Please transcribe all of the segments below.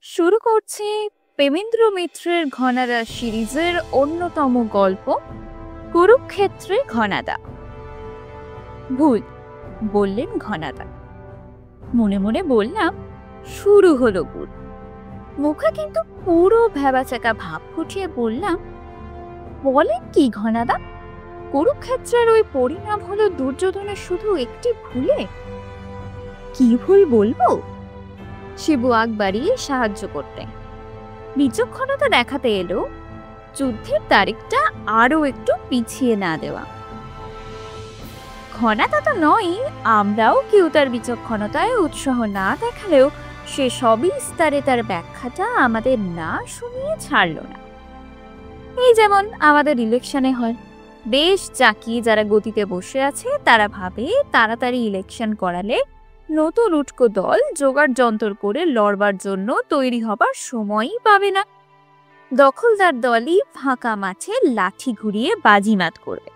শুরু করছি প্রেমেন্দ্র মিত্রের ঘনাদা সিরিজের অন্যতম গল্প কুরুক্ষেত্রে ঘনাদা। ভুল বললেন ঘনাদা। মনে মনে বললাম শুরু হলো ভুল। মুখে কিন্তু পুরো ভ্যাবাচাকা ভাব ফুটিয়ে বললাম, বলেন কি ঘনাদা? কুরুক্ষেত্রের ওই পরিণাম হলো দুর্যোধনের শুধু একটি ভুলে? কি ভুল বলবো? শিবু আগ বাড়িয়ে সাহায্য করতে বিচক্ষণতা দেখাতে এলো যুদ্ধের তারিখটা আরো একটু পিছিয়ে না দেওয়া। ঘনাদা তো নয়, আমরাও কেউ তার বিচক্ষণতায় উৎসাহ না দেখালেও সে সবই স্তরে তার ব্যাখ্যাটা আমাদের না শুনিয়ে ছাড়ল না। এই যেমন আমাদের ইলেকশনে হয়, দেশ চাকিয়ে যারা গতিতে বসে আছে তারা ভাবে তাড়াতাড়ি ইলেকশন করালে নতুন উটকো দল জোগাড় যন্তর করে লড়বার জন্য তৈরি হবার সময়ই পাবে না। দখলদার দলই ফাঁকা মাঠে লাঠি ঘুরিয়ে বাজিমাত করবে,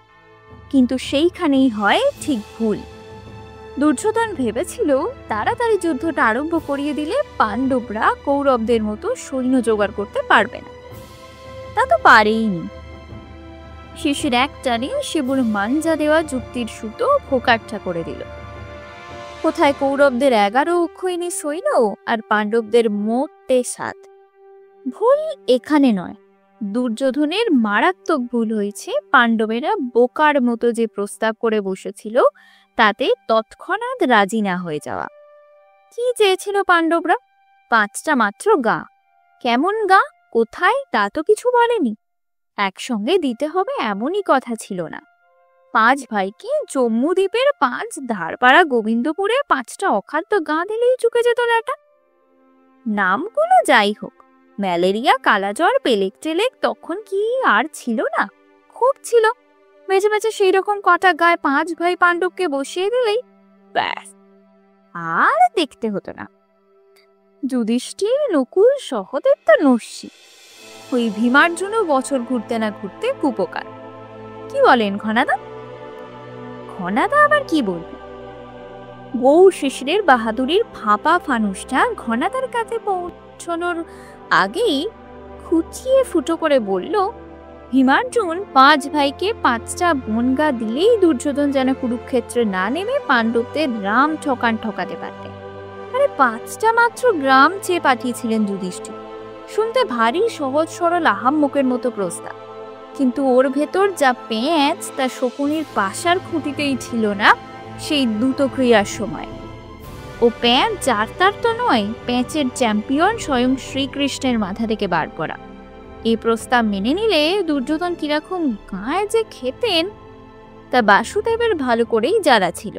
কিন্তু সেইখানেই হয় ঠিক ভুল। দুর্যোধন ভেবেছিল তাড়াতাড়ি যুদ্ধটা আরম্ভ করিয়ে দিলে পাণ্ডবরা কৌরবদের মতো সৈন্য জোগাড় করতে পারবে না। তা তো পারেইনি। শিশির এক টানে শিবুর মাঞ্জা দেওয়া যুক্তির সুতো ভোকাট্টা করে দিল। কোথায় কৌরবদের 11 অক্ষয়িনী সৈন্য আর পাণ্ডবদের মোট 7। ভুল এখানে নয়, দুর্যোধনের মারাত্মক ভুল হয়েছে পাণ্ডবেরা বোকার মতো যে প্রস্তাব করে বসেছিল তাতে তৎক্ষণাৎ রাজি না হয়ে যাওয়া। কি চেয়েছিল পাণ্ডবরা? 5টা মাত্র গা। কেমন গা, কোথায় তা তো কিছু বলেনি। একসঙ্গে দিতে হবে এমনই কথা ছিল না। 5 ভাইকে জম্মু দ্বীপের 5 ধারপাড়া গোবিন্দপুরে 5টা অখাদ্য গা দিলেই চুকে যেত ল্যাটা। নামগুলো যাই হোক, ম্যালেরিয়া, কালাজ্বর, পেলেক টেলেক তখন কি আর ছিল না? খুব ছিল। বেঁচে বেঁচে সেই রকম কটা গায়ে 5 ভাই পাণ্ডবকে বসিয়ে দিলেই ব্যাস, আর দেখতে হতো না। যুধিষ্ঠির, নকুল, সহদেব তো নস্যি। ওই ভীমার্জুন বছর ঘুরতে না ঘুরতে কুপকার। কি বলেন ঘনাদা? ঘনাদা আবার কি বলবে? বউ শিশিরের বাহাদুরির ফাঁপা ফানুসটা ঘনাদার কাছে পৌঁছানোর আগেই খুঁচিয়ে ফুটো করে বলল, ভীমার্জুন 5 ভাইকে 5টা বনগা দিলেই দুর্যোধন যেন কুরুক্ষেত্রে না নেমে পাণ্ডবদের রাম ঠকাতে পারতেন। আরে 5টা মাত্র গ্রাম চেয়ে পাঠিয়েছিলেন যুধিষ্ঠির। শুনতে ভারী সহজ সরল আহাম্মকের মতো প্রস্তাব, কিন্তু ওর ভেতর যা পেঁচ তা শকুনির পাশার খুঁটিতেই ছিল না সেই দ্রুত ক্রিয়ার সময়। ও প্যাঁচ যার তার তো নয়, প্যাঁচের চ্যাম্পিয়ন স্বয়ং শ্রীকৃষ্ণের মাথা থেকে বার করা। এই প্রস্তাব মেনে নিলে দুর্যোধন কিরকম গায়ে যে খেতেন তা বাসুদেবের ভালো করেই জানা ছিল।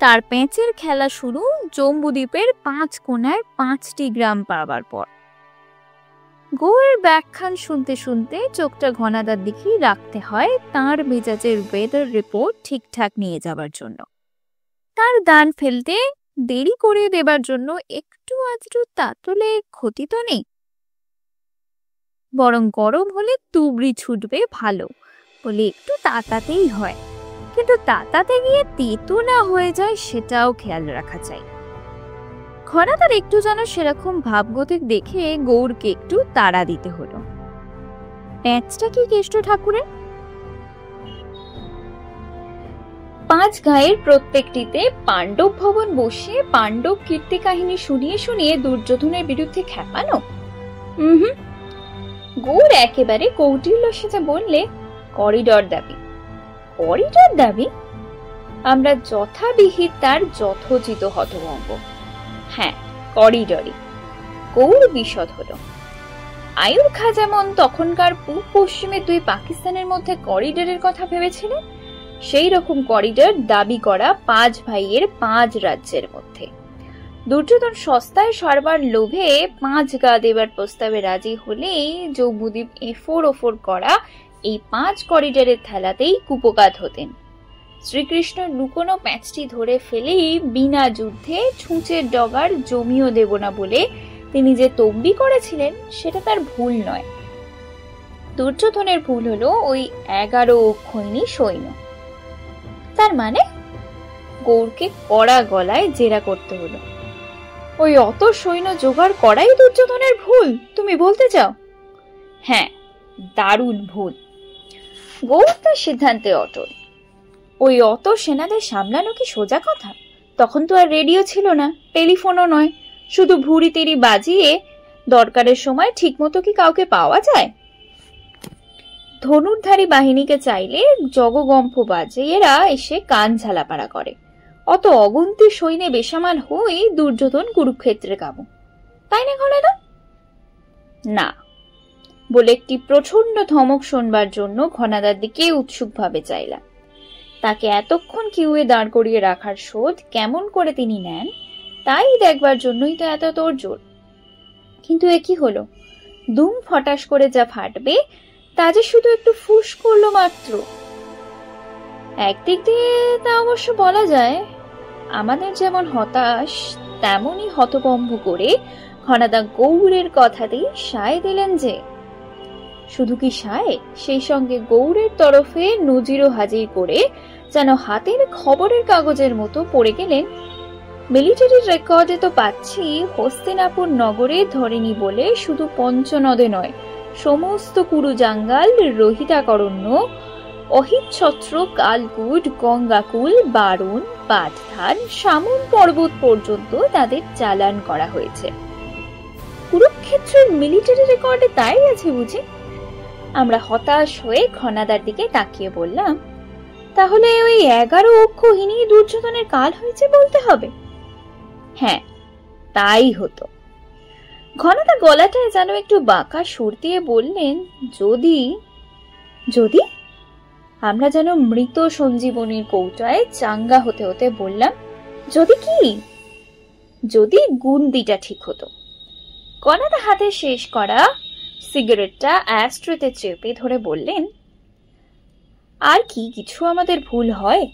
তার প্যাঁচের খেলা শুরু জম্বুদ্বীপের 5 কোণায় 5টি গ্রাম পাবার পর। গৌড়ের ব্যাখ্যান শুনতে শুনতে চোখটা ঘনাদার দিকেই রাখতে হয় তার মেজাজের ওয়েদার রিপোর্ট ঠিকঠাক নিয়ে যাবার জন্য। তার দান ফেলতে দেরি করে দেবার জন্য একটু আধটু তাতলে ক্ষতি তো নেই, বরং গরম হলে তুবড়ি ছুটবে ভালো বলে একটু তাতাতেই হয়, কিন্তু তাতাতে গিয়ে তেতো না হয়ে যায় সেটাও খেয়াল রাখা চাই। ঘনাদার একটু যেন সেরকম ভাবগতিক দেখে গৌরকে একটু তাড়া দিতে হলো। প্যাঁচটা কি কেষ্ট ঠাকুরের? 5 গায়ের প্রত্যেকটিতে পাণ্ডব ভবন বসে পাণ্ডব কীর্তি কাহিনী শুনিয়ে শুনিয়ে দুর্যোধনের বিরুদ্ধে খেপানো? গৌর একেবারে কৌটিল্য সেজে বললে, করিডর দাবি। করিডর দাবি? আমরা যথাবিহিত তার যথোচিত হতভম্ব। হ্যাঁ, করিডরই। গৌর বিশদ হলো। আয়ুর খা যেমন তখনকার পূর্ব পশ্চিমের 2 পাকিস্তানের মধ্যে করিডরের কথা ভেবেছিলেন, সেই রকম করিডর দাবি করা 5 ভাইয়ের 5 রাজ্যের মধ্যে। দুর্যোধন সস্তায় সরবার লোভে 5 গা দেবার প্রস্তাবে রাজি হলেই জম্বুদ্বীপ এফোর ওফোর করা এই 5 করিডরের থেলাতেই কুপকাত হতেন। শ্রীকৃষ্ণ লুকোনো প্যাঁচটি ধরে ফেলেই বিনা যুদ্ধে ছুঁচের ডগার জমিও দেব না বলে তিনি যে তম্বি করেছিলেন সেটা তার ভুল নয়। দুর্যোধনের ভুল হলো ওই 11 অক্ষয়িনী সৈন্য। তার মানে গৌরকে কড়া গলায় জেরা করতে হলো। ওই অত সৈন্য জোগাড় করাই দুর্যোধনের ভুল তুমি বলতে চাও? হ্যাঁ, দারুণ ভুল। গৌর তার সিদ্ধান্তে অটল। ওই অত সেনাদের সামলানো কি সোজা কথা? তখন তো আর রেডিও ছিল না, টেলিফোনও নয়, শুধু ভুড়ি তেরি বাজিয়ে দরকারের সময় ঠিক মতো কি কাউকে পাওয়া যায়? ধনুর্ধারী বাহিনীকে চাইলে জগগম্ফ বাজে এরা এসে কান ঝালাপাড়া করে। অত অগুন্তি সৈন্যে বেসামাল হই দুর্যোধন কুরুক্ষেত্রে কাবু, তাই না ঘনাদা? না, বলে একটি প্রচন্ড ধমক শোনবার জন্য ঘনাদার দিকে উৎসুকভাবে চাইলাম। তাকে এতক্ষণ কিউয়ে দাঁড় করিয়ে রাখার শোধ কেমন করে তিনি নেন তাই দেখবার জন্যই তো এত তোড়জোড়। কিন্তু এ কি হলো? দুম ফটাস করে যা ফাটবে তা যে শুধু একটু ফুস করলো মাত্র। একদিক দিয়ে তা অবশ্য বলা যায়, আমাদের যেমন হতাশ তেমনই হতভম্ব করে ঘনাদা গৌড়ের কথাতেই সায় দিলেন যে। শুধু কি সায়, সেই সঙ্গে গৌড়ের তরফে নজিরও হাজির করে যেন হাতের খবরের কাগজের মতো পড়ে গেলেন, মিলিটারি রেকর্ডে তো পাচ্ছি হস্তিনাপুর নগরে ধরেনি বলে শুধু পঞ্চনদে নয়, সমস্ত কুরু জাঙ্গাল, রোহিতাকরণ্য, অহিচ্ছত্র, কালকুট, গঙ্গাকুল, বারুণ, পাটধান, সামন পর্বত পর্যন্ত তাদের চালান করা হয়েছে। কুরুক্ষেত্রের মিলিটারি রেকর্ডে তাই আছে বুঝি? আমরা হতাশ হয়ে ঘনাদার দিকে তাকিয়ে বললাম, তাহলে ওই 11 অক্ষহীনী দুর্যোধনের কাল হয়েছে বলতে হবে? হ্যাঁ, তাই হতো। ঘনাদা গলাটায় যেন একটু বাঁকা সুর দিয়ে বললেন, যদি যদি আমরা যেন মৃত সঞ্জীবনীর কৌটায় চাঙ্গা হতে হতে বললাম, যদি কি? যদি গুন্দিটা ঠিক হতো। ঘনাদা হাতে শেষ করা সিগারেটটা অ্যাস্ট্রেতে চেপে ধরে বললেন, আর কি কিছু আমাদের ভুল হয়?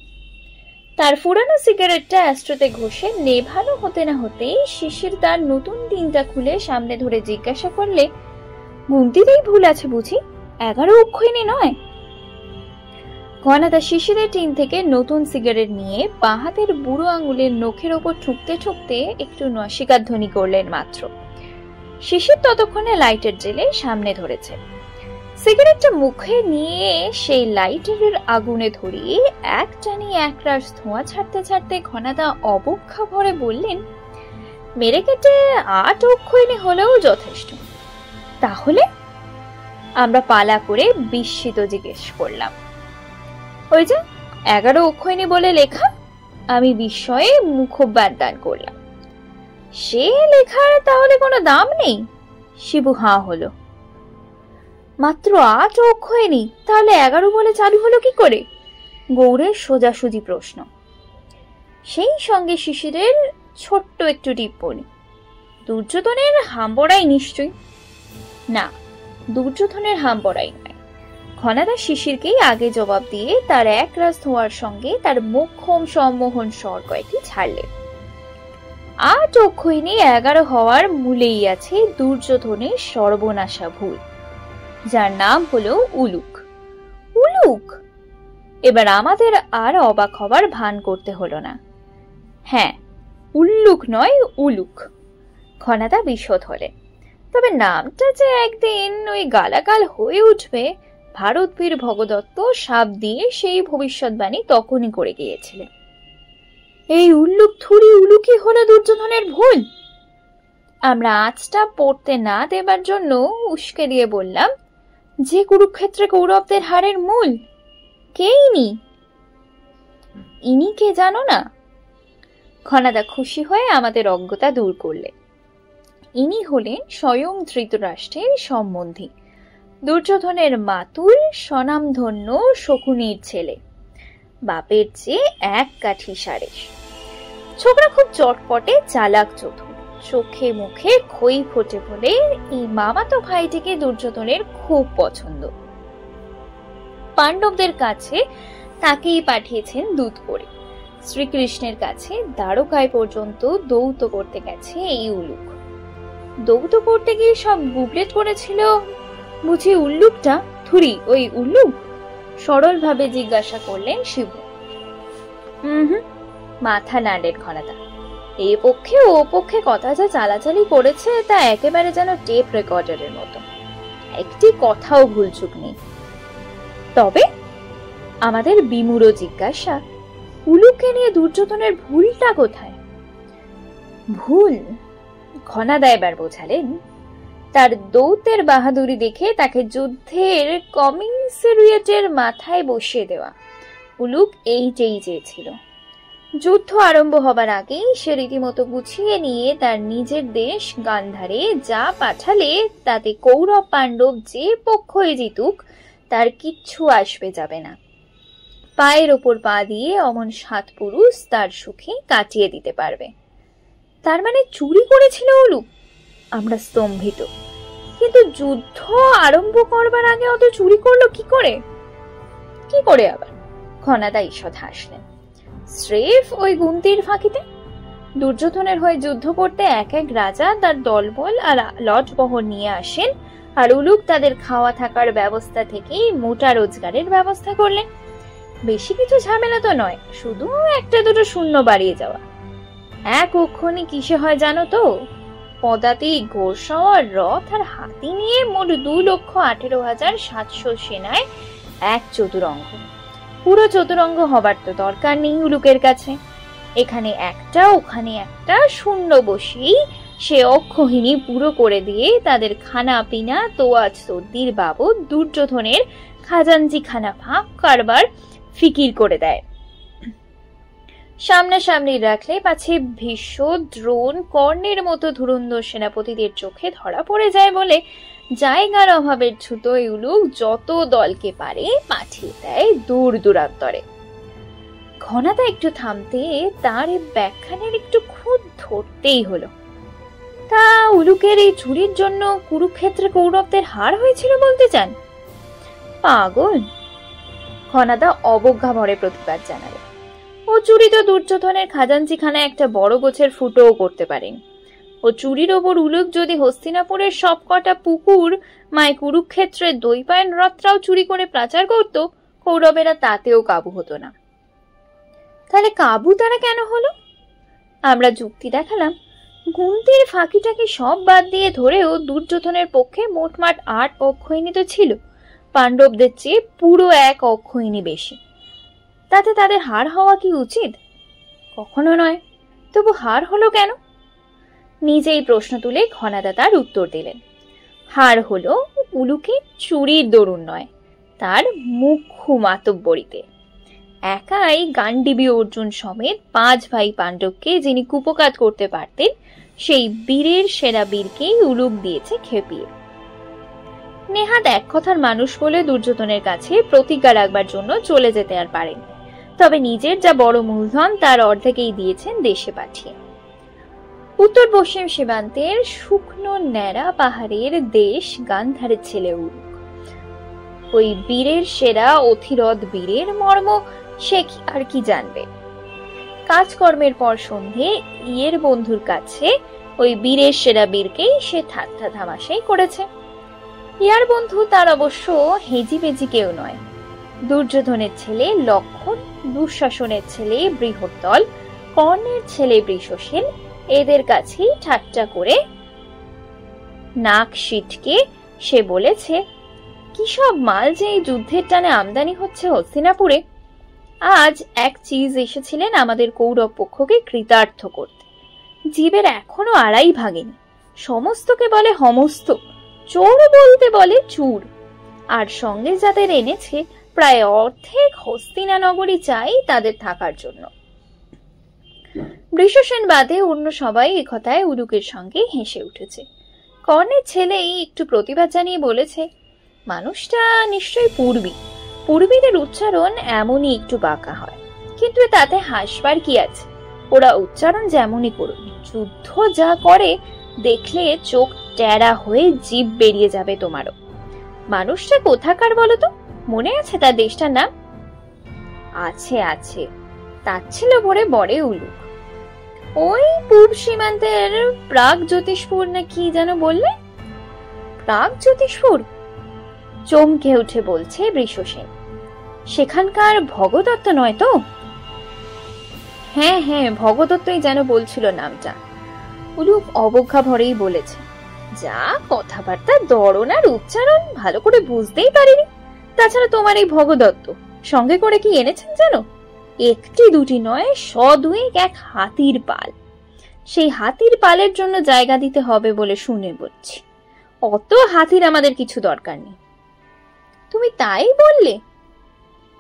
তার ফুরানো সিগারেটটা অ্যাস্ট্রেতে ঘষে নেভানো হতে না হতেই শিশির তার নতুন দিনটা খুলে সামনে ধরে জিজ্ঞাসা করলে, গুনতিতেই ভুল আছে বুঝি, 11 অক্ষয়নী নয়? ঘনাদা শিশিরের টিন থেকে নতুন সিগারেট নিয়ে বাঁ হাতের বুড়ো আঙুলের নখের ওপর ঠুকতে ঠুকতে একটু নসিকার ধ্বনি করলেন মাত্র। শিশির ততক্ষণে লাইটের জেলে সামনে ধরেছে। সিগারেটটা মুখে নিয়ে সেই লাইটারের আগুনে ধরিয়ে এক টানি একরাশ ধোঁয়া ছাড়তে ছাড়তে ঘনাদা অবজ্ঞা ভরে বললেন, মেরে কেটে 8 অক্ষয়নী হলেও যথেষ্ট। তাহলে? আমরা পালা করে বিস্মিত জিজ্ঞেস করলাম। ওই যে 11 অক্ষয়নী বলে লেখা। আমি বিস্ময়ে মুখোপাধ্যায় দান করলাম। সে লেখার তাহলে কোনো দাম নেই? শিবু হাঁ হলো। মাত্র 8 অক্ষয়নী, তাহলে 11 বলে চালু হলো কি করে? গৌড়ের সোজাসুজি প্রশ্ন। সেই সঙ্গে শিশিরের ছোট্ট একটু টিপ্পনী, দুর্যোধনের হামবড়াই নিশ্চয়ই। না, দুর্যোধনের হামবড়াই নয়। ঘনাদা শিশিরকেই আগে জবাব দিয়ে তার একরাশ ধোঁয়ার সঙ্গে তার মোক্ষম সম্মোহন স্বর কয়েকটি ছাড়লেন। 8 অক্ষয়নী 11 হওয়ার মূলেই আছে দুর্যোধনের সর্বনাশা ভুল, যার নাম হলো উলুক। উলুক? এবার আমাদের আর অবাক হবার ভান করতে হলো না। হ্যাঁ, উল্লুক নয়, উলুক। ঘনাদা বিশদ হলেন। তবে নামটা যে একদিন ওই গালাগাল হয়ে উঠবে, ভারতবীর ভগদত্ত সাপ দিয়ে সেই ভবিষ্যৎবাণী তখনই করে গিয়েছিলেন। এই উল্লুক থুরি উলুকি হলো দুর্যোধনের ভুল। আমরা আঁচটা পড়তে না দেবার জন্য উস্কে দিয়ে বললাম, যে কুরুক্ষেত্রে কৌরবদের হারের মূল কে? ইনি কে জানো না? ঘনাদা খুশি হয়ে আমাদের অজ্ঞতা দূর করলেন। ইনি হলেন স্বয়ং ধৃতরাষ্ট্রের সম্বন্ধী, দুর্যোধনের মাতুল, স্বনামধন্য শকুনির ছেলে, বাপের চেয়ে 1 কাঠি সারেস। ছোকরা খুব চটপটে, চালাক, চতুর, চোখে মুখে খই ফোটে বলে এই মামাতো ভাইটিকে দুর্যোধনের খুব পছন্দ। পাণ্ডবদের কাছে তাকেই পাঠিয়েছেন দূত করে। শ্রীকৃষ্ণের কাছে দ্বারকায় পর্যন্ত দৌত করতে গেছে এই উলুক। দৌত করতে গিয়ে সব গুবলেট করেছিল বুঝি উল্লুকটা? থুরি ওই উল্লুক? সরল ভাবে জিজ্ঞাসা করলেন শিবু। মাথা নাড়লেন ঘনাদা। এই পক্ষে ও পক্ষে কথা যা চালাচালি করেছে তা একেবারে যেন টেপ রেকর্ডারের মতো, একটি কথাও ভুলচুক নেই। তবে আমাদের বিমূঢ় জিজ্ঞাসা, উলুককে নিয়ে দুর্যোধনের ভুলটা কোথায়? ভুল ঘনাদা এবার বোঝালেন, তার দৌতের বাহাদুরি দেখে তাকে যুদ্ধের কমিসেরিয়েটের মাথায় বসিয়ে দেওয়া। উলুক এইটাই চেয়েছিল। যুদ্ধ আরম্ভ হবার আগেই সে রীতিমতো গুছিয়ে নিয়ে তার নিজের দেশ গান্ধারে যা পাঠালে তাতে কৌরব পাণ্ডব যে পক্ষই জিতুক তার কিচ্ছু আসবে যাবে না। পায়ের ওপর পা দিয়ে অমন 7 পুরুষ তার সুখে কাটিয়ে দিতে পারবে। তার মানে চুরি করেছিল উলুক? আমরা স্তম্ভিত। কিন্তু যুদ্ধ আরম্ভ করবার আগে অত চুরি করলো কি করে? কি করে আবার? ঘনাদা ঈষৎ হাসলেন। স্রেফ ওই গুন্তির ফাঁকিতে। দুর্যোধনের হয়ে যুদ্ধ করতে এক এক রাজা তার দলবল আর লটবহর নিয়ে আসেন, আর উলুক তাদের খাওয়া থাকার ব্যবস্থা থেকেই মোটা রোজগারের ব্যবস্থা করলেন। বেশি কিছু ঝামেলা তো নয়, শুধু একটা দুটো শূন্য বাড়িয়ে যাওয়া। এক অক্ষণে কিসে হয় জানো তো? পদাতিক, ঘোড়সওয়ার, রথ আর হাতি নিয়ে মোট 2,18,700 সেনায় এক চতুরঙ্গ। পুরো চতুরঙ্গ হবার তো দরকার নেই উলুকের কাছে। এখানে একটা ওখানে একটা শূন্য বসেই সে অক্ষহিনী পুরো করে দিয়ে তাদের খানা পিনা তোয়াজ তদ্দির বাবদ দুর্যোধনের খাজাঞ্চি খানা ফাঁক কারবার ফিকির করে দেয়। সামনাসামনি রাখলে পাছে ভীষ্ম, দ্রোণ, কর্ণের মতো ধুরন্ধর সেনাপতিদের চোখে ধরা পড়ে যায় বলে জায়গার অভাবের ছুতো উলুক যত দলকে পারে পাঠিয়ে দেয় দূর দূরান্তরে। ঘনাদা একটু থামতে তার এই ব্যাখ্যানের একটু খুঁত ধরতেই হলো। তা উলুকের এই চুরির জন্য কুরুক্ষেত্রে কৌরবদের হার হয়েছিল বলতে চান? পাগল! ঘনাদা অবজ্ঞা ভরে প্রতিবাদ জানালো। ও চুরি তো দুর্যোধনের খাজাঞ্চিখানা একটা বড় গোছের ফুটোও করতে পারেন। ও চুরির ওপর উলুক যদি হস্তিনাপুরের সব কটা পুকুর মায় কুরুক্ষেত্রের দৈপায়ন রথটাও চুরি করে পাচার করত, কৌরবেরা তাতেও কাবু হতো না। তাহলে কাবু তারা কেন হলো? আমরা যুক্তি দেখালাম, গুন্তির ফাঁকিটাকে সব বাদ দিয়ে ধরেও দুর্যোধনের পক্ষে মোটমাট 8 অক্ষয়িনী তো ছিল, পাণ্ডবদের চেয়ে পুরো 1 অক্ষয়িনী বেশি। তাতে তাদের হার হওয়া কি উচিত? কখনো নয়। তবু হার হলো কেন? নিজেই প্রশ্ন তুলে ঘনাদা তার উত্তর দিলেন। হার হলো উলুকের চুরির দরুন নয়, তার মুখ্য মাতব্বরিতে। একাই গান্ডিবী অর্জুন সমেত 5 ভাই পাণ্ডবকে যিনি কুপকাত করতে পারতেন, সেই বীরের সেরা বীরকেই উলুক দিয়েছে খেপিয়ে। নেহাত এক কথার মানুষ বলে দুর্যোধনের কাছে প্রতিজ্ঞা রাখবার জন্য চলে যেতে আর পারেন, তবে নিজের যা বড় মূলধন তার অর্ধেকেই দিয়েছেন দেশে পাঠিয়ে। উত্তর পশ্চিম সীমান্তের শুকনো ন্যাড়া পাহাড়ের দেশ গান্ধারের ছেলে উলুক। ওই বীরের সেরা অথিরথ বীরের মর্ম সে আর কি জানবে? কাজকর্মের পর সন্ধে ইয়ের বন্ধুর কাছে ওই বীরের সেরা বীরকেই সে ঠাট্টা তামাশাই করেছে। ইয়ার বন্ধু তার অবশ্য হেজি বেজি কেউ নয়, দুর্যোধনের ছেলে লক্ষণ, দুঃশাসনের ছেলে বৃহদ্দল, কর্ণের ছেলে বৃষসেন, এদের কাছেই ঠাট্টা করে নাক সিটকে সে বলেছে, কি সব মাল যে এই যুদ্ধের টানে আমদানি হচ্ছে হস্তিনাপুরে। আজ এক চিজ এসেছিলেন আমাদের কৌরব পক্ষকে কৃতার্থ করতে। জীবের এখনো আড়াই ভাগেনি, সমস্তকে বলে সমস্ত, চোর বলতে বলে চুর। আর সঙ্গে যাদের এনেছে প্রায় অর্ধেক হস্তিনা নগরী চাই তাদের থাকার জন্য। বৃষসেন বাদে অন্য সবাই একথায় উলুকের সঙ্গে হেসে উঠেছে। কর্ণের ছেলেই একটু প্রতিবাদ জানিয়ে বলেছে, মানুষটা নিশ্চয়ই পূর্বী, পূর্বীদের উচ্চারণ এমনই একটু বাঁকা হয়, কিন্তু তাতে হাসবার কি আছে? ওরা উচ্চারণ যেমনই করুন, যুদ্ধ যা করে দেখলে চোখ টেরা হয়ে জিভ বেরিয়ে যাবে তোমারও। মানুষটা কোথাকার বলতো? মনে আছে তার দেশটার নাম? আছে আছে, তাচ্ছিল ভরে বড়ে উলুক। ওই পূর্ব সীমান্তের প্রাগ জ্যোতিষপুর না কি যেন বললে? প্রাগ জ্যোতিষপুর? চমকে উঠে বলছে বৃষসেন। সেখানকার ভগদত্ত নয় তো? হ্যাঁ হ্যাঁ, ভগদত্তই যেন বলছিল নামটা। উলুক অবজ্ঞা ভরেই বলেছে, যা কথাবার্তা, দরণ আর উচ্চারণ ভালো করে বুঝতেই পারিনি। তাছাড়া তোমার এই ভগদত্ত সঙ্গে করে কি এনেছেন জানো? একটি দুটি নয়, দুয়েক এক হাতির পাল। সেই হাতির পালের জন্য জায়গা দিতে হবে বলে শুনে বলছি। অত হাতির আমাদের কিছু দরকার নেই। তুমি তাই বললে?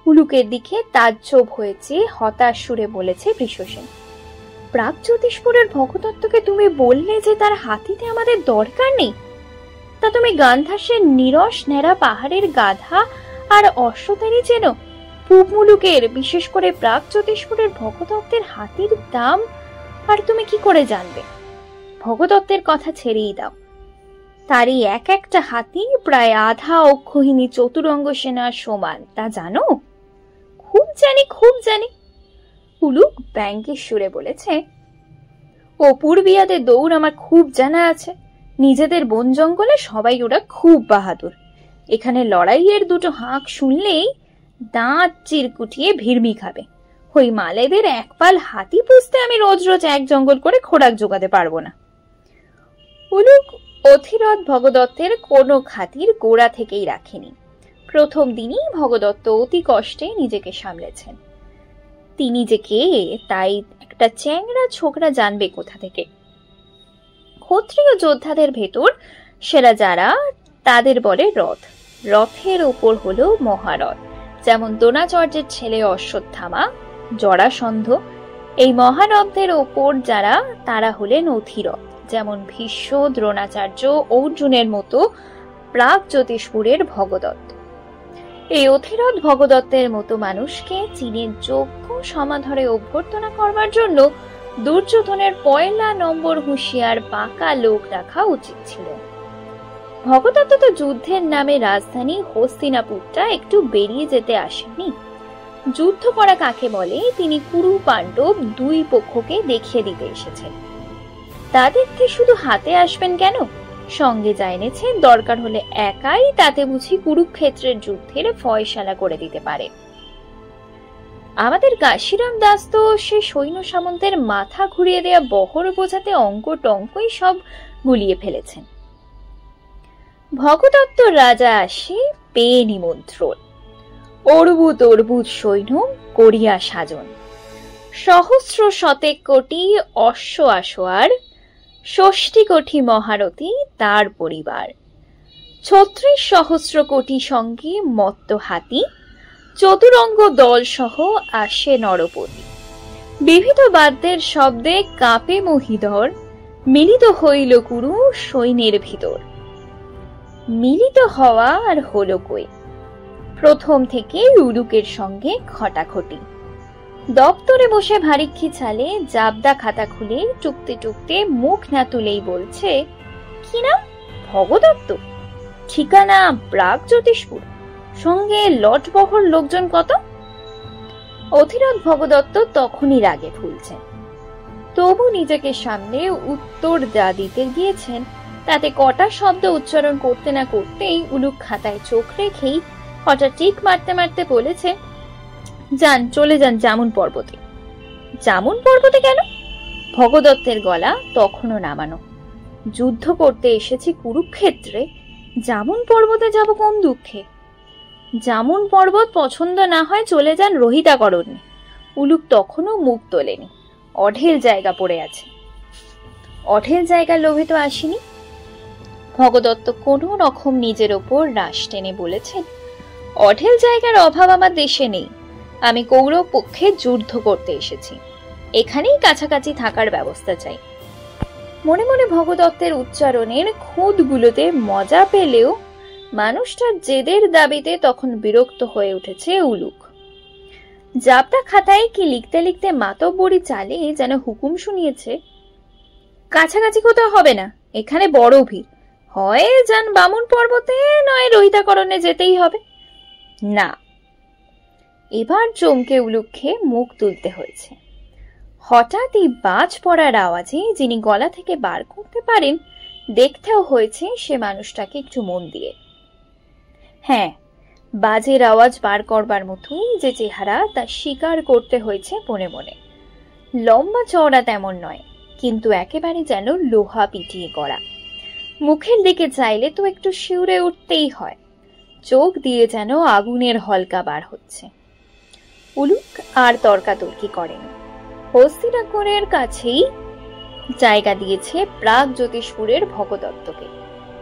উলুকের দিকে তাজ্জব হয়েছে, হতাশ সুরে বলেছে বৃষসেন। প্রাগজ্যোতিষপুরের ভগদত্তকে তুমি বললে যে তার হাতিতে আমাদের দরকার নেই? তা তুমি গান্ধাসের নিরস ন্যাড়া পাহাড়ের গাধা আর অশ্বতারই চেনো? পূব মুলুকের, বিশেষ করে প্রাগজ্যোতিষপুরের ভগদত্তের হাতির দাম আর তুমি কি করে জানবে? ভগদত্তের কথা ছেড়েই দাও, তারই এক একটা হাতি প্রায় আধা অক্ষহিনী চতুরঙ্গ সেনার সমান, তা জানো? খুব জানি, খুব জানি। উলুক ব্যঙ্গের সুরে বলেছে, ও পূর্বিয়াদের দৌড় আমার খুব জানা আছে। নিজেদের বন জঙ্গলে সবাই ওরা খুব বাহাদুর। এখানে লড়াইয়ের দুটো হাঁক শুনলেই দাঁত চিরকুটিয়ে ভিড়মি খাবে। ওই মালেদের এক পাল হাতি পুষতে আমি রোজ রোজ এক জঙ্গল করে খোরাক জোগাতে পারবো না। উলুক অথিরথ ভগদত্তের কোনো খাতির গোড়া থেকেই রাখেনি। প্রথম দিনই ভগদত্ত অতি কষ্টে নিজেকে সামলেছেন। তিনি যে কে তাই একটা চ্যাংড়া ছোকরা জানবে কোথা থেকে? ক্ষত্রিয় যোদ্ধাদের ভেতর সেরা যারা, তাদের বলে রথ। রথের ওপর হলো মহারথ, যেমন দ্রোণাচার্যের ছেলে অশ্বত্থামা, জরাসন্ধ। এই মহারথদের ওপর যারা, তারা হলেন অথিরথ, যেমন ভীষ্ম, দ্রোণাচার্য, অর্জুনের মতো প্রাগজ্যোতিষপুরের ভগদত্ত। এই অথিরথ ভগদত্তের মতো মানুষকে চীনের যোগ্য সমাধরে অভ্যর্থনা করবার জন্য দুর্যোধনের পয়লা নম্বর হুঁশিয়ার পাকা লোক রাখা উচিত ছিল। ভগদত্ত তো যুদ্ধের নামে রাজধানী হস্তিনাপুরটা একটু বেরিয়ে যেতে আসেননি। যুদ্ধ করা কাকে বলে তিনি কুরু পাণ্ডব দুই পক্ষকে দেখিয়ে দিতে এসেছেন। তা দেখতে শুধু হাতে আসবেন কেন? সঙ্গে যা এনেছেন দরকার হলে একাই তাতে বুঝি কুরুক্ষেত্রের যুদ্ধের ফয়সালা করে দিতে পারে। আমাদের কাশিরাম দাস তো সে সৈন্য সামন্তের মাথা ঘুরিয়ে দেয়া বহর বোঝাতে অঙ্ক টঙ্কই সব গুলিয়ে ফেলেছেন। ভগদত্ত রাজা আসে পেয়ে নিমন্ত্রণ, অর্বুদ অর্বুদ সৈন্য করিয়া সাজন, সহস্র শতেক কোটি অশ্ব আসোয়ার, ৬০ কোটি মহারথী তার পরিবার, ৩৬ সহস্র কোটি সঙ্গে মত্ত হাতি, চতুরঙ্গ দল সহ আসে নরপতি। বিবিধ বাদ্যের শব্দে কাঁপে মহিধর, মিলিত হইল কুরু সৈন্যের ভিতর। মিলিত হওয়া আর হলো কই? প্রথম থেকে উলুকের সঙ্গে খটাখটি। দপ্তরে বসে ভারিক্ষি ছালে জাবদা খাতা খুলে টুকতে টুকতে মুখ না তুলেই বলছে, কি নাম? ভগদত্ত। ঠিকানা প্রাগজ্যোতিষপুর। সঙ্গে লটবহর লোকজন কত? অথিরথ ভগদত্ত তখনই রাগে ফুলছেন। তবু নিজেকে সামনে উত্তর যা দিতে গিয়েছেন তাতে কটা শব্দ উচ্চারণ করতে না করতেই উলুক খাতায় চোখ রেখেই কটা টিক মারতে মারতে বলেছে, যান, চলে যান জামুন পর্বতে। জামুন পর্বতে কেন? ভগদত্তের গলা তখনও নামানো। যুদ্ধ করতে এসেছি কুরুক্ষেত্রে, জামুন পর্বতে যাব কোন দুঃখে? জামুন পর্বত পছন্দ না হয় চলে যান রোহিতাকরণ্যে। উলুক তখনও মুখ তোলেনি। অঢেল জায়গা পড়ে আছে। অঢেল জায়গার লোভে তো আসিনি। ভগদত্ত কোনো রকম নিজের ওপর রাশ টেনে বলেছেন, অঢেল জায়গার অভাব আমার দেশে নেই। আমি কৌরব পক্ষে যুদ্ধ করতে এসেছি, এখানেই কাছাকাছি থাকার ব্যবস্থা চাই। মনে মনে ভগদত্তের উচ্চারণের খুঁতগুলোতে মজা পেলেও মানুষটার জেদের দাবিতে তখন বিরক্ত হয়ে উঠেছে উলুক। জাবদা খাতায় কি লিখতে লিখতে মাতব্বরি চালে যেন হুকুম শুনিয়েছে, কাছাকাছি কোথাও হবে না, এখানে বড় ভিড়, হয় যান বামুন পর্বতে, নয় রোহিতাকরণে যেতেই হবে। না, এবার চমকে উলুককে মুখ তুলতে হয়েছে। হঠাৎ এই বাজ পড়ার আওয়াজে যিনি গলা থেকে বার করতে পারেন দেখতেও হয়েছে সে মানুষটাকে একটু মন দিয়ে। হ্যাঁ, বাজের আওয়াজ বার করবার মতোই যে চেহারা তা স্বীকার করতে হয়েছে মনে মনে। লম্বা চওড়া তেমন নয়, কিন্তু একেবারে যেন লোহা পিটিয়ে করা। মুখের দিকে চাইলে তো একটু শিউরে উঠতেই হয়। চোখ দিয়ে যেন আগুনের হলকা বার হচ্ছে। উলুক আর তর্কাতর্কি করেন। হস্তিনাপুরের কাছেই জায়গা দিয়েছে প্রাগ জ্যোতিষপুরের ভগদত্তকে,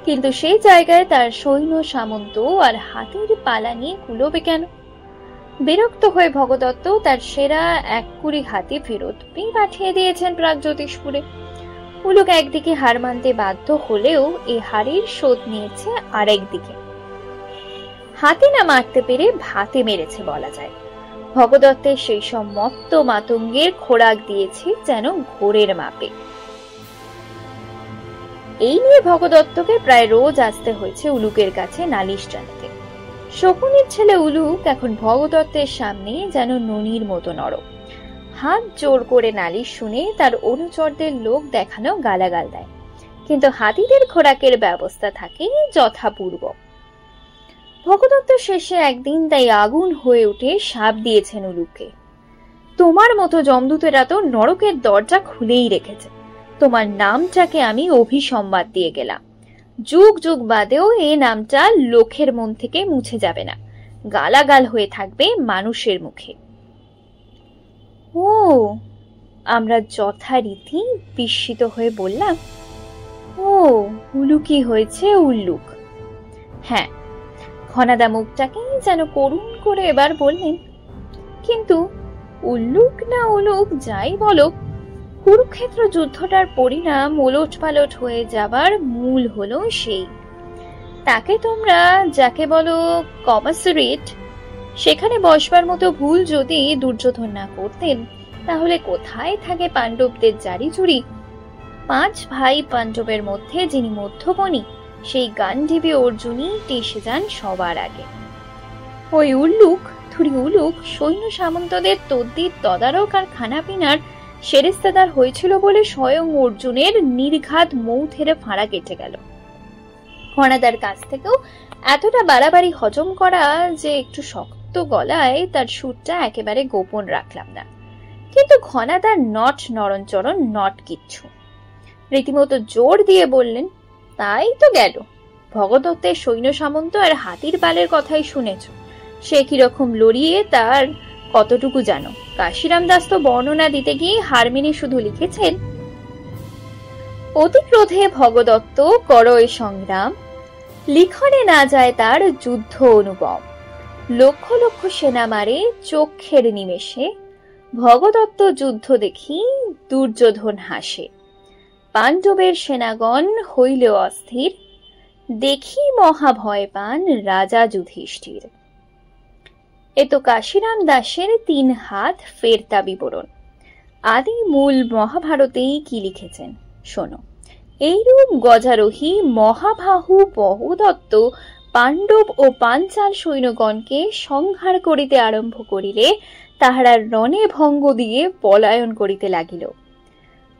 কিন্তু সেই জায়গায় তার সৈন্য সামন্ত আর হাতির পালা নিয়ে কুলোবে কেন? বিরক্ত হয়ে ভগদত্ত তার সেরা 1 হাতি ফেরত পাঠিয়ে দিয়েছেন প্রাগ জ্যোতিষপুরে। উলুক একদিকে হার মানতে বাধ্য হলেও এই হারের শোধ নিয়েছে আরেকদিকে। হাতি না মারতে পেরে ভাতে মেরেছে বলা যায়। ভগদত্তের সেই সব মত্ত মাতঙ্গের খোরাক দিয়েছে যেন ঘোরের মাপে। এই নিয়ে ভগদত্তকে প্রায় রোজ আসতে হয়েছে উলুকের কাছে নালিশ জানাতে। শকুনির ছেলে উলুক এখন ভগদত্তের সামনে যেন ননির মতো নরম। হাত জোর করে নালিশ শুনে তার অনুচরদের লোক দেখানো গালাগাল দেয়, কিন্তু হাতিদের খোরাকের ব্যবস্থা থাকে যথাপূর্ব। ভগদত্ত শেষে একদিন তাই আগুন হয়ে উঠে শাপ দিয়েছেন উলুককে, তোমার মতো যমদূতেরা তো নরকের দরজা খুলেই রেখেছে। তোমার নামটাকে আমি অভিসম্বাদ দিয়ে গেলাম। যুগ যুগ বাদেও এই নামটা লোকের মন থেকে মুছে যাবে না, গালাগাল হয়ে থাকবে মানুষের মুখে। ও, আমরা যথারীতি বিস্মিত হয়ে বললাম, ও উলুকই হয়েছে উল্লুক। হ্যাঁ, ঘনাদা মুখটাকে যেন করুণ করে এবার বললেন, কিন্তু উল্লুক না উলুক যাই বলো, কুরুক্ষেত্র যুদ্ধটার পরিণাম ওলট পালট হয়ে যাবার মূল হলো সেই। তাকে তোমরা যাকে বলো কমাসুরেট, সেখানে বসবার মতো ভুল যদি দুর্যোধন না করতেন, তাহলে কোথায় থাকে পাণ্ডবদের জারি চুরি? 5 ভাই পাণ্ডবের মধ্যে যিনি মধ্যমণি, সেই গান্ডীবী অর্জুনই টেসে যান সবার আগে। ওই উল্লুক থুরি উলুক সৈন্য সামন্তদের তদ্দির তদারক আর খানাপিনার সেরেস্তাদার হয়েছিল বলে স্বয়ং অর্জুনের নির্ঘাত মৌথেরে ফাঁড়া কেটে গেল। ঘনাদার কাছ থেকেও এতটা বাড়াবাড়ি হজম করা যে একটু শক্ত গলায় তার সুরটা একেবারে গোপন রাখলাম না, কিন্তু ঘনাদার নট নরণচরণ নট কিচ্ছু। রীতিমতো জোর দিয়ে বললেন, তাই তো গেল। ভগদত্তের সৈন্য সামন্ত আর হাতির পালের কথাই শুনেছ, সে কিরকম লড়িয়ে তার কতটুকু জানো? কাশিরাম দাস তো বর্ণনা দিতে গিয়ে হারমিনী শুধু লিখেছেন, অতি ক্রোধে ভগদত্ত করয় সংগ্রাম, লিখনে না যায় তার যুদ্ধ অনুপম। লক্ষ লক্ষ সেনা মারে চক্ষের নিমেষে, ভগদত্ত যুদ্ধ দেখি দুর্যোধন হাসে। পাণ্ডবের সেনাগণ হইল অস্থির, দেখি মহা ভয় পান রাজা যুধিষ্ঠির। এ তো কাশিরাম দাসের 3 হাত ফেরতা বিবরণ। আদি মূল মহাভারতেই কি লিখেছেন শোনো। এইরূপ গজারোহী মহাবাহু ভগদত্ত পাণ্ডব ও পাঞ্চাল সৈন্যগণকে সংহার করিতে আরম্ভ করিলে তাহারা রণে ভঙ্গ দিয়ে পলায়ন করিতে লাগিল।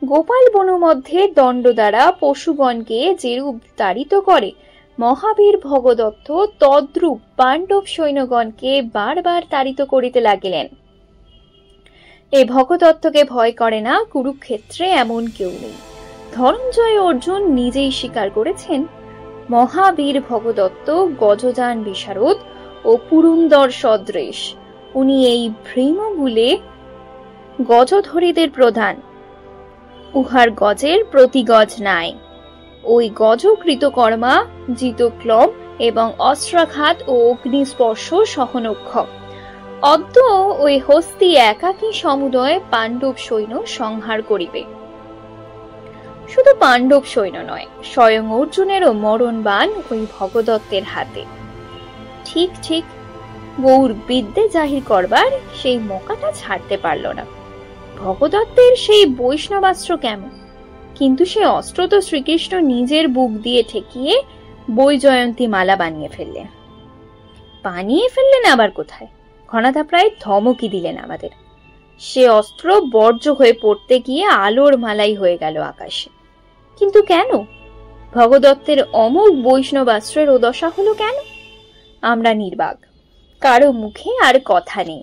গোপাল বনু মধ্যে দণ্ড দ্বারা পশুগণকে যেরূপ তাড়িত করে, মহাবীর ভগদত্ত তদ্রূপ পাণ্ডব সৈন্যগণকে বারবার তাড়িত করিতে লাগিলেন। এ ভগদত্তকে ভয় করে না কুরুক্ষেত্রে এমন কেউ নেই। ধনঞ্জয় অর্জুন নিজেই স্বীকার করেছেন, মহাবীর ভগদত্ত গজযান বিশারদ ও পুরন্দর সদৃশ। উনি এই ভৃমগুলে গজধরীদের প্রধান। উহার গজের প্রতি গজ নাই। ওই গজ কৃতকর্মা, জিতক্লব এবং অস্ত্রাঘাত ও অগ্নিস্পর্শ সহনক্ষম। অদ্য ওই হস্তি একাকী সমুদয় পাণ্ডব সৈন্য সংহার করিবে। শুধু পাণ্ডব সৈন্য নয়, স্বয়ং অর্জুনেরও মরণবাণ ওই ভগদত্তের হাতে। ঠিক ঠিক, গৌর বিদ্যে জাহির করবার সেই মৌকাটা ছাড়তে পারল না। ভগদত্তের সেই বৈষ্ণবাস্ত্র কেমন, কিন্তু সে অস্ত্র তো শ্রীকৃষ্ণ নিজের বুক দিয়ে ঠেকিয়ে বৈজয়ন্তী মালা বানিয়ে ফেললেন। আবার কোথায়? ঘনাদা প্রায় ধমকি দিলেন আমাদের। সে অস্ত্র বর্জ্য হয়ে পড়তে গিয়ে আলোর মালাই হয়ে গেল আকাশে। কিন্তু কেন? ভগদত্তের অমোঘ বৈষ্ণবাস্ত্রের ও দশা হলো কেন? আমরা নির্বাক, কারো মুখে আর কথা নেই।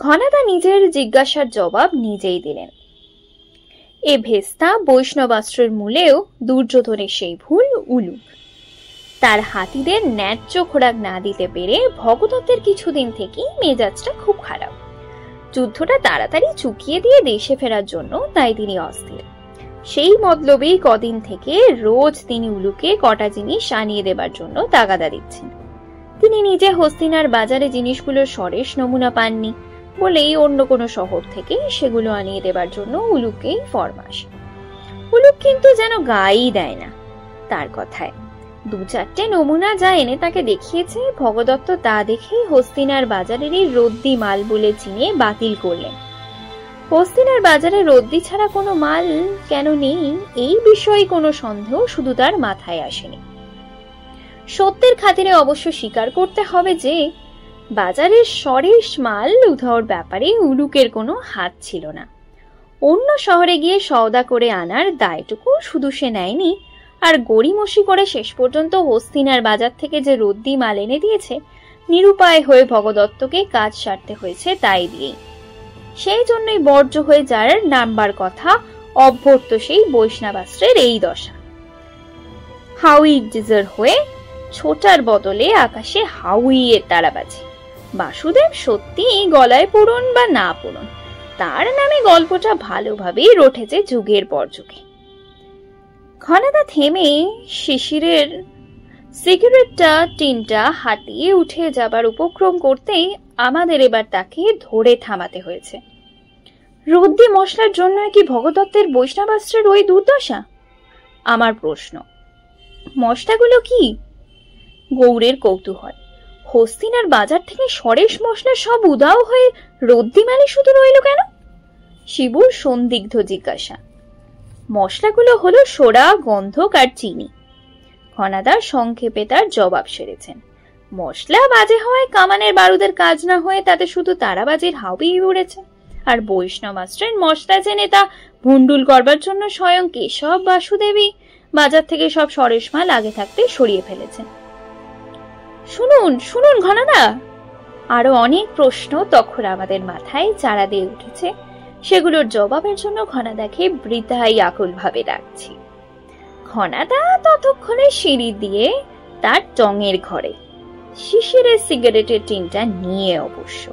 ঘনাদা নিজের জিজ্ঞাসার জবাব নিজেই দিলেন। এ ভেস্তা বৈষ্ণবাস্ত্রের মূলেও দুর্যোধনের সেই ভুল উলুক। তার হাতিদের ন্যায্য খোরাক না দিতে পেরে ভগদত্তের কিছুদিন থেকেই মেজাজটা খুব খারাপ। যুদ্ধটা তাড়াতাড়ি চুকিয়ে দিয়ে দেশে ফেরার জন্য তাই তিনি অস্থির। সেই মতলবেই কদিন থেকে রোজ তিনি উলুকে কটা জিনিস আনিয়ে দেবার জন্য তাগাদা দিচ্ছেন। তিনি নিজে হস্তিনার বাজারে জিনিসগুলোর সরেস নমুনা পাননি বলেই অন্য কোনো শহর থেকে সেগুলো আনিয়ে দেবার জন্য উলুকেই ফরমাস। উলুক কিন্তু যেন গায়েই দেয় না তার কথায়। 2-4টে নমুনা যা এনে তাকে দেখিয়েছে, ভগদত্ত তা দেখেই হস্তিনার বাজারেরই রদ্দি মাল বলে চিনে বাতিল করলেন। হস্তিনার বাজারে রদ্দি ছাড়া কোনো মাল কেন নেই এই বিষয়ে কোনো সন্দেহ শুধু তার মাথায় আসেনি। সত্যের খাতিরে অবশ্য স্বীকার করতে হবে যে বাজারের সরেস মাল উধাওর ব্যাপারে উলুকের কোনো হাত ছিল না। অন্য শহরে গিয়ে সওদা করে আনার দায়টুকু শুধু সে নেয়নি, আর গড়িমসি করে শেষ পর্যন্ত হস্তিনার বাজার থেকে যে রদ্দি মাল এনে দিয়েছে, নিরুপায় হয়ে ভগদত্তকে কাজ সারতে হয়েছে তাই দিয়েই। সেই জন্যই বর্জ্য হয়ে যার নামবার কথা অভ্যর্থ সেই বৈষ্ণবাস্ত্রের এই দশা। হাউই ডিজার হয়ে ছোটার বদলে আকাশে হাউইয়ের তারাবাজি। বাসুদেব সত্যি গলায় পড়ুন বা না পড়ুন, তার নামে গল্পটা ভালোভাবেই রটেছে যুগের পর যুগে। ঘনাদা থেমে শিশিরের সিগারেটটা টিনটা হাতিয়ে উঠে যাবার উপক্রম করতেই আমাদের এবার তাকে ধরে থামাতে হয়েছে। রদ্দি মশলার জন্য কি ভগদত্তের বৈষ্ণবাস্ত্রের ওই দুর্দশা? আমার প্রশ্ন। মশলাগুলো কি? গৌরের কৌতূহল। হস্তিনার বাজার থেকে সরেস মশলা সব উদাও হয়ে রদ্দি মালে শুধু রইল কেন? শিবুর সন্দিগ্ধ জিজ্ঞাসা। মশলাগুলো হলো সোডা, গন্ধক আর চিনি। ঘনাদা সংক্ষেপে তার জবাব সেরেছেন। মশলা বাজে হওয়ায় কামানের বারুদের কাজ না হয়ে তাতে শুধু তারাবাজির হাউই উড়েছে, আর বৈষ্ণবাস্ত্রের মশলা জেনে তা ভুন্ডুল করবার জন্য স্বয়ং কেশব বাসুদেবী বাজার থেকে সব সরেস মাল আগে থাকতে সরিয়ে ফেলেছেন। শুনুন শুনুন ঘনাদা, আরো অনেক প্রশ্ন তখন আমাদের মাথায় চারা দিয়ে উঠেছে। সেগুলোর জবাবের জন্য ঘনাদাকে বৃথাই আকুল ভাবে ডাকছি। ঘনাদা ততক্ষণে সিঁড়ি দিয়ে তার টঙের ঘরে শিশিরের সিগারেটের টিনটা নিয়ে অবশ্য